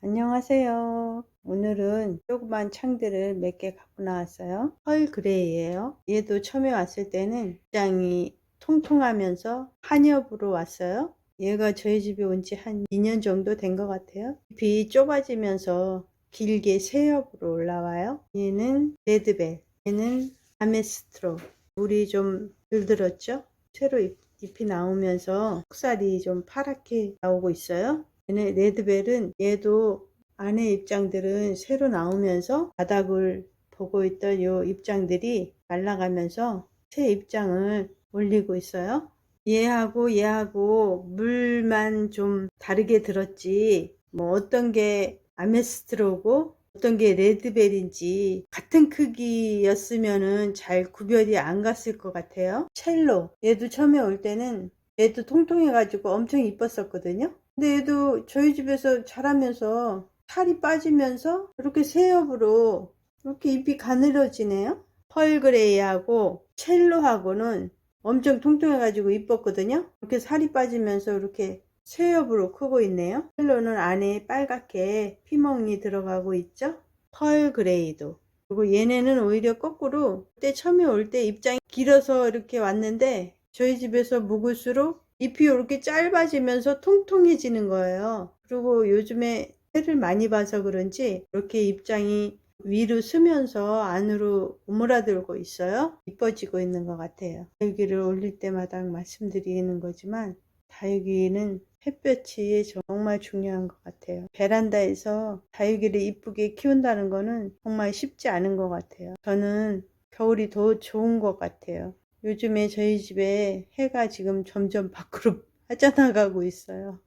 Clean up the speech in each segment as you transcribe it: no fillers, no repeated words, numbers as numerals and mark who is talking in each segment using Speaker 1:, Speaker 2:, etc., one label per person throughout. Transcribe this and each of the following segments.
Speaker 1: 안녕하세요. 오늘은 조그만 창들을 몇 개 갖고 나왔어요. 펄 그레이예요. 얘도 처음에 왔을 때는 굉장히 통통하면서 한엽으로 왔어요. 얘가 저희 집에 온 지 한 2년 정도 된 것 같아요. 잎이 좁아지면서 길게 새엽으로 올라와요. 얘는 레드벨, 얘는 아메스트로. 물이 좀 들들었죠? 새로 잎이 나오면서 kok살이 좀 파랗게 나오고 있어요. 얘네 레드벨은 얘도 안에 입장들은 새로 나오면서 바닥을 보고 있던 요 입장들이 말라가면서 새 입장을 올리고 있어요. 얘하고 물만 좀 다르게 들었지 뭐 어떤 게 아메스트로고 어떤 게 레드벨인지 같은 크기였으면은 잘 구별이 안 갔을 것 같아요. 첼로 얘도 처음에 올 때는 얘도 통통해 가지고 엄청 이뻤었거든요. 근데 얘도 저희 집에서 자라면서 살이 빠지면서 이렇게 새엽으로 이렇게 잎이 가늘어지네요. 펄그레이하고 첼로하고는 엄청 통통해 가지고 이뻤거든요. 이렇게 살이 빠지면서 이렇게 새엽으로 크고 있네요. 첼로는 안에 빨갛게 피멍이 들어가고 있죠. 펄그레이도. 그리고 얘네는 오히려 거꾸로 그때 처음에 올 때 입장이 길어서 이렇게 왔는데 저희 집에서 묵을수록 잎이 이렇게 짧아지면서 통통해지는 거예요. 그리고 요즘에 해를 많이 봐서 그런지 이렇게 입장이 위로 쓰면서 안으로 오므라들고 있어요. 이뻐지고 있는 것 같아요. 다육이를 올릴 때마다 말씀드리는 거지만 다육이는 햇볕이 정말 중요한 것 같아요. 베란다에서 다육이를 이쁘게 키운다는 거는 정말 쉽지 않은 것 같아요. 저는 겨울이 더 좋은 것 같아요. 요즘에 저희 집에 해가 지금 점점 밖으로 빠져나가고 있어요.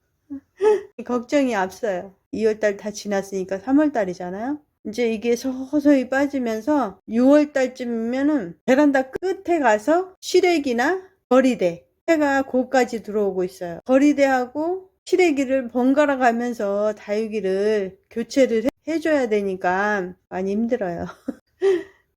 Speaker 1: 걱정이 앞서요. 2월달 다 지났으니까 3월달이잖아요. 이제 이게 서서히 빠지면서 6월달쯤이면은 베란다 끝에 가서 시래기나 거리대 해가 고까지 들어오고 있어요. 거리대하고 시래기를 번갈아 가면서 다육이를 교체를 해줘야 되니까 많이 힘들어요.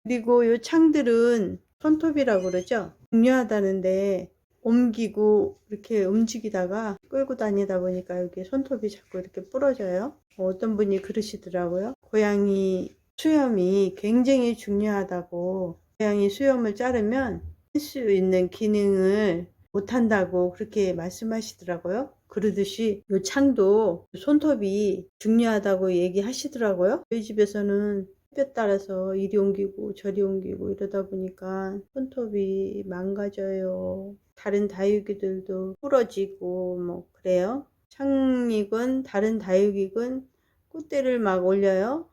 Speaker 1: 그리고 요 창들은 손톱이라고 그러죠. 중요하다는데 옮기고 이렇게 움직이다가 끌고 다니다 보니까 여기 손톱이 자꾸 이렇게 부러져요. 어떤 분이 그러시더라고요. 고양이 수염이 굉장히 중요하다고, 고양이 수염을 자르면 할 수 있는 기능을 못한다고 그렇게 말씀하시더라고요. 그러듯이 요 창도 손톱이 중요하다고 얘기하시더라고요. 저희 집에서는 햇볕 따라서 이리 옮기고 저리 옮기고 이러다 보니까 손톱이 망가져요. 다른 다육이들도 부러지고 뭐 그래요. 창익은 다른 다육이군 꽃대를 막 올려요.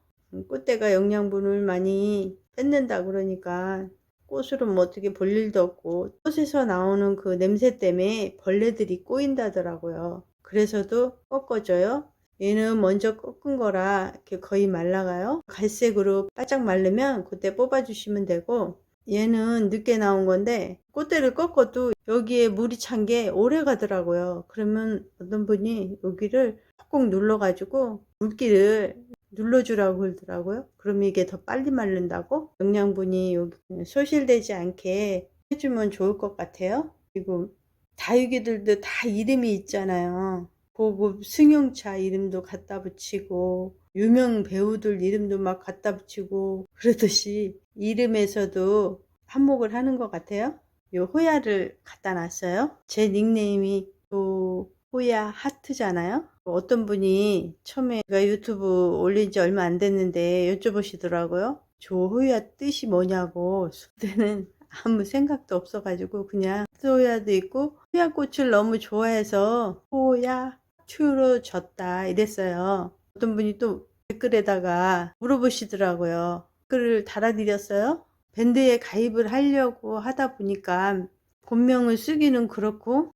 Speaker 1: 꽃대가 영양분을 많이 뺏는다 그러니까 꽃으로 뭐 어떻게 볼 일도 없고 꽃에서 나오는 그 냄새 때문에 벌레들이 꼬인다더라고요. 그래서도 꺾어줘요. 얘는 먼저 꺾은 거라 이렇게 거의 말라가요. 갈색으로 바짝 마르면 그때 뽑아주시면 되고, 얘는 늦게 나온 건데 꽃대를 꺾어도 여기에 물이 찬 게 오래 가더라고요. 그러면 어떤 분이 여기를 꾹꾹 눌러 가지고 물기를 눌러주라고 그러더라고요. 그럼 이게 더 빨리 마른다고, 영양분이 여기 소실되지 않게 해주면 좋을 것 같아요. 그리고 다육이들도 다 이름이 있잖아요. 고급 승용차 이름도 갖다 붙이고 유명 배우들 이름도 막 갖다 붙이고 그러듯이 이름에서도 한몫을 하는 것 같아요. 요 호야를 갖다 놨어요. 제 닉네임이 또 호야 하트잖아요. 어떤 분이 처음에 제가 유튜브 올린 지 얼마 안 됐는데 여쭤보시더라고요. 저 호야 뜻이 뭐냐고. 그때는 아무 생각도 없어가지고 그냥 호야도 있고 호야꽃을 너무 좋아해서 호야 튜로 졌다 이랬어요. 어떤 분이 또 댓글에다가 물어보시더라고요. 댓글을 달아드렸어요. 밴드에 가입을 하려고 하다 보니까 본명을 쓰기는 그렇고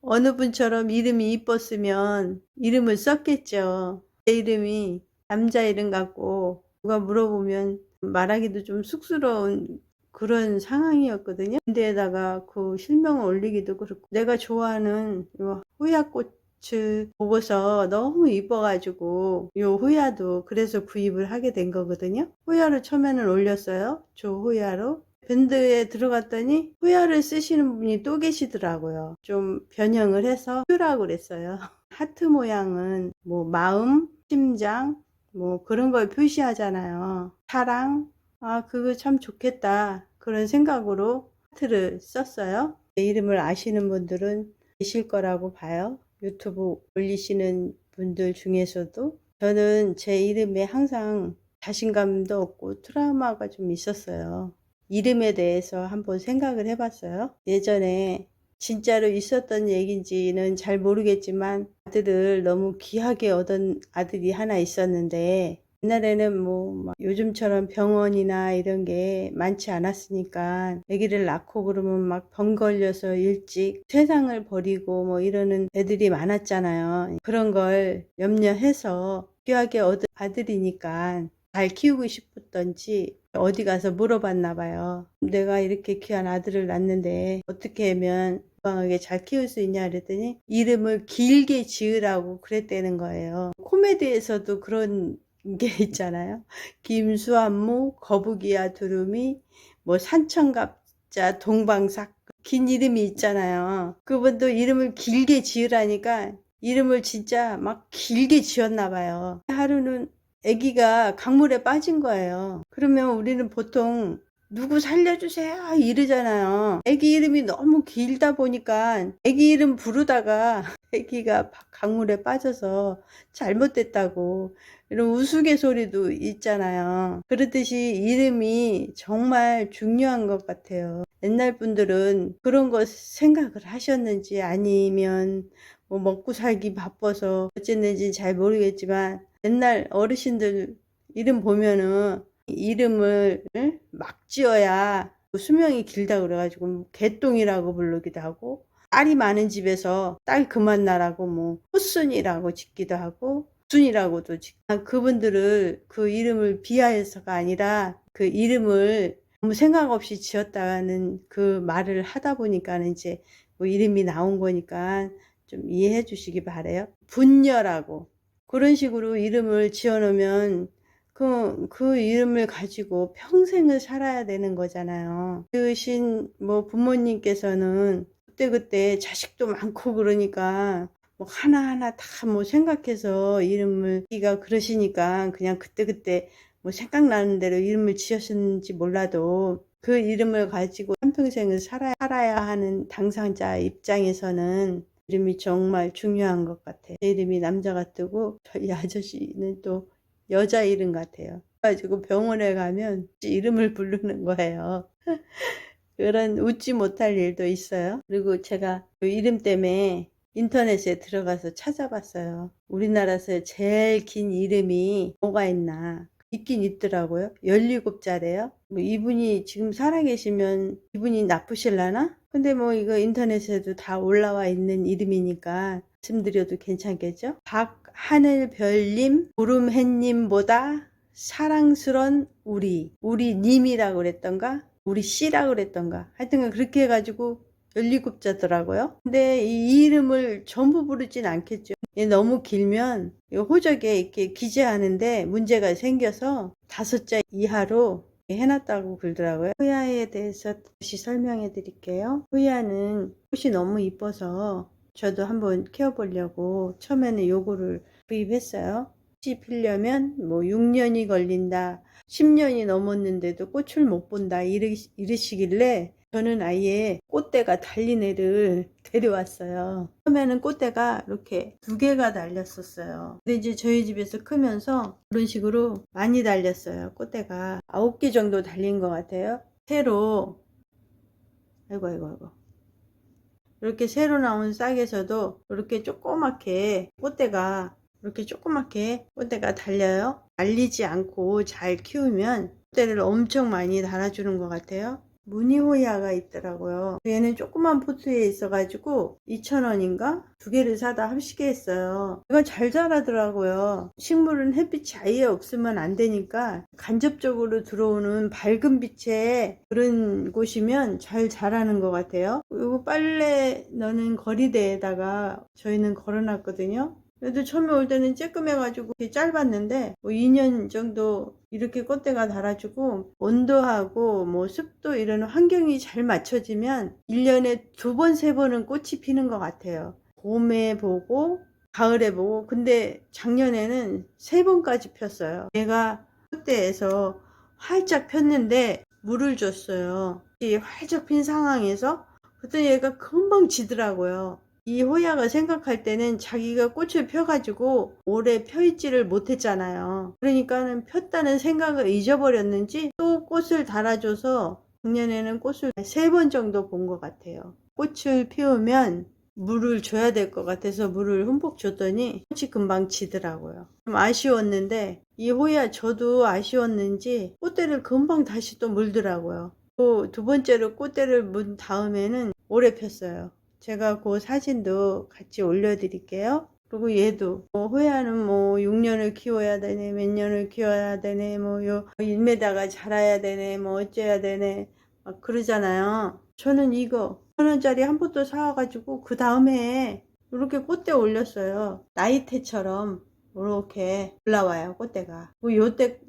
Speaker 1: 어느 분처럼 이름이 이뻤으면 이름을 썼겠죠. 제 이름이 남자 이름 같고 누가 물어보면 말하기도 좀 쑥스러운 그런 상황이었거든요. 근데에다가 그 실명을 올리기도 그렇고 내가 좋아하는 요 호야꽃을 보고서 너무 이뻐가지고 요 호야도 그래서 구입을 하게 된 거거든요. 호야를 처음에는 올렸어요. 저 호야로. 밴드에 들어갔더니 호야를 쓰시는 분이 또 계시더라고요. 좀 변형을 해서 큐라고 그랬어요. 하트 모양은 뭐 마음, 심장 뭐 그런 걸 표시하잖아요. 사랑. 아, 그거 참 좋겠다. 그런 생각으로 하트를 썼어요. 제 이름을 아시는 분들은 계실 거라고 봐요. 유튜브 올리시는 분들 중에서도. 저는 제 이름에 항상 자신감도 없고 트라우마가 좀 있었어요. 이름에 대해서 한번 생각을 해봤어요. 예전에 진짜로 있었던 얘기인지는 잘 모르겠지만 아들을 너무 귀하게 얻은 아들이 하나 있었는데, 옛날에는 뭐 막 요즘처럼 병원이나 이런 게 많지 않았으니까 아기를 낳고 그러면 막 병 걸려서 일찍 세상을 버리고 뭐 이러는 애들이 많았잖아요. 그런 걸 염려해서 귀하게 얻은 아들이니까 잘 키우고 싶었던지 어디 가서 물어봤나 봐요. 내가 이렇게 귀한 아들을 낳는데 어떻게 하면 건강하게 잘 키울 수 있냐 그랬더니 이름을 길게 지으라고 그랬다는 거예요. 코미디에서도 그런 게 있잖아요. 김수한무, 거북이와 두루미, 뭐 산천갑자, 동방삭, 긴 이름이 있잖아요. 그분도 이름을 길게 지으라니까 이름을 진짜 막 길게 지었나 봐요. 하루는 아기가 강물에 빠진 거예요. 그러면 우리는 보통 누구 살려주세요 이러잖아요. 아기 이름이 너무 길다 보니까 아기 이름 부르다가 아기가 강물에 빠져서 잘못됐다고 이런 우스갯소리도 있잖아요. 그렇듯이 이름이 정말 중요한 것 같아요. 옛날 분들은 그런 거 생각을 하셨는지 아니면 뭐 먹고 살기 바빠서 어쨌는지 잘 모르겠지만 옛날 어르신들 이름 보면은 이름을 막 지어야 수명이 길다 그래가지고 뭐 개똥이라고 부르기도 하고, 딸이 많은 집에서 딸 그만 나라고 뭐 후순이라고 짓기도 하고 순이라고도 그분들을 그 이름을 비하해서가 아니라 그 이름을 아무 생각 없이 지었다는 그 말을 하다 보니까 이제 뭐 이름이 나온 거니까 좀 이해해 주시기 바래요. 분녀라고 그런 식으로 이름을 지어 놓으면 그 이름을 가지고 평생을 살아야 되는 거잖아요. 뭐 부모님께서는 그때그때 자식도 많고 그러니까 뭐 하나하나 다 뭐 생각해서 이름을 기가 그러시니까 그냥 그때그때 뭐 생각나는 대로 이름을 지으셨는지 몰라도 그 이름을 가지고 한평생을 살아야 하는 당사자 입장에서는 이름이 정말 중요한 것 같아요. 제 이름이 남자가 뜨고 저희 아저씨는 또 여자 이름 같아요. 그래가지고 병원에 가면 이름을 부르는 거예요. 그런 웃지 못할 일도 있어요. 그리고 제가 그 이름 때문에 인터넷에 들어가서 찾아봤어요. 우리나라에서 제일 긴 이름이 뭐가 있나. 있긴 있더라고요. 17자래요. 뭐 이분이 지금 살아계시면 기분이 나쁘실라나? 근데 뭐 이거 인터넷에도 다 올라와 있는 이름이니까 말씀드려도 괜찮겠죠? 박하늘별님, 구름햇님보다 사랑스런 우리 님이라고 그랬던가? 우리 씨라고 그랬던가? 하여튼 그렇게 해가지고 17자더라고요. 근데 이 이름을 전부 부르진 않겠죠. 너무 길면 호적에 이렇게 기재하는데 문제가 생겨서 5자 이하로 해놨다고 그러더라고요. 호야에 대해서 다시 설명해 드릴게요. 호야는 꽃이 너무 이뻐서 저도 한번 키워보려고 처음에는 요거를 구입했어요. 꽃이 피려면 뭐 6년이 걸린다, 10년이 넘었는데도 꽃을 못 본다 이러시길래 저는 아예 꽃대가 달린 애를 데려왔어요. 처음에는 꽃대가 이렇게 2개가 달렸었어요. 근데 이제 저희 집에서 크면서 그런 식으로 많이 달렸어요. 꽃대가 9개 정도 달린 것 같아요. 새로, 아이고 이렇게 새로 나온 싹에서도 이렇게 조그맣게 꽃대가 달려요. 말리지 않고 잘 키우면 꽃대를 엄청 많이 달아주는 것 같아요. 무늬호야가 있더라고요. 얘는 조그만 포트에 있어가지고 2,000원인가? 2개를 사다 합식해 했어요. 이거 잘 자라더라고요. 식물은 햇빛이 아예 없으면 안 되니까 간접적으로 들어오는 밝은 빛에 그런 곳이면 잘 자라는 것 같아요. 그리고 빨래 넣는 거리대에다가 저희는 걸어놨거든요. 그래도 처음에 올 때는 쬐끔해가지고 짧았는데 뭐 2년 정도 이렇게 꽃대가 달아주고 온도하고 뭐 습도 이런 환경이 잘 맞춰지면 1년에 2번, 3번은 꽃이 피는 것 같아요. 봄에 보고 가을에 보고, 근데 작년에는 3번까지 폈어요. 얘가 꽃대에서 활짝 폈는데 물을 줬어요. 이 활짝 핀 상황에서 그랬더니 얘가 금방 지더라고요. 이 호야가 생각할 때는 자기가 꽃을 펴가지고 오래 펴있지를 못했잖아요. 그러니까는 폈다는 생각을 잊어버렸는지 또 꽃을 달아줘서 작년에는 꽃을 3번 정도 본 것 같아요. 꽃을 피우면 물을 줘야 될 것 같아서 물을 흠뻑 줬더니 꽃이 금방 지더라고요. 좀 아쉬웠는데 이 호야 저도 아쉬웠는지 꽃대를 금방 다시 또 물더라고요. 또 2번째로 꽃대를 문 다음에는 오래 폈어요. 제가 그 사진도 같이 올려드릴게요. 그리고 얘도 호야는 6년을 키워야 되네, 몇 년을 키워야 되네, 요 1m가 자라야 되네, 어째야 되네 막 그러잖아요. 저는 이거 1,000원짜리 한 포트 사와가지고 그 다음에 이렇게 꽃대 올렸어요. 나이테처럼 이렇게 올라와요, 꽃대가.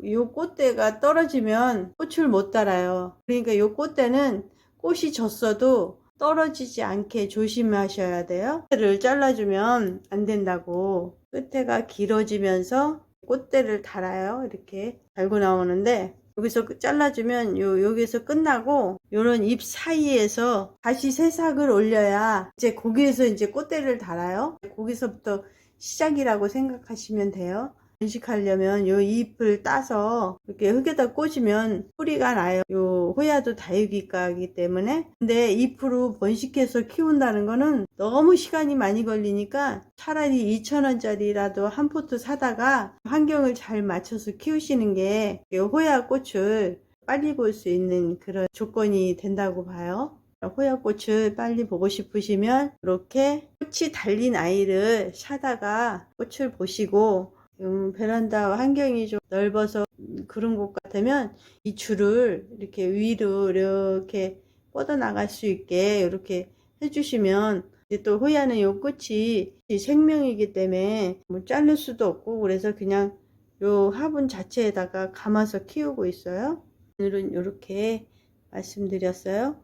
Speaker 1: 요 꽃대가 떨어지면 꽃을 못 달아요. 그러니까 요 꽃대는 꽃이 졌어도 떨어지지 않게 조심하셔야 돼요. 꽃대를 잘라주면 안 된다고. 끝에가 길어지면서 꽃대를 달아요. 이렇게 달고 나오는데 여기서 잘라주면 여기서 끝나고 요런 잎 사이에서 다시 새싹을 올려야 이제 거기에서 이제 꽃대를 달아요. 거기서부터 시작이라고 생각하시면 돼요. 번식하려면 요 잎을 따서 이렇게 흙에다 꽂으면 뿌리가 나요. 요 호야도 다육이과이기 때문에. 근데 잎으로 번식해서 키운다는 거는 너무 시간이 많이 걸리니까 차라리 2,000원짜리라도 한 포트 사다가 환경을 잘 맞춰서 키우시는 게 호야 꽃을 빨리 볼 수 있는 그런 조건이 된다고 봐요. 호야꽃을 빨리 보고 싶으시면 이렇게 꽃이 달린 아이를 사다가 꽃을 보시고 베란다 환경이 좀 넓어서 그런 곳 같으면 이 줄을 이렇게 위로 이렇게 뻗어 나갈 수 있게 이렇게 해주시면 또 호야는 요 꽃이 생명이기 때문에 자를 수도 없고 그래서 그냥 요 화분 자체에다가 감아서 키우고 있어요. 오늘은 이렇게 말씀드렸어요.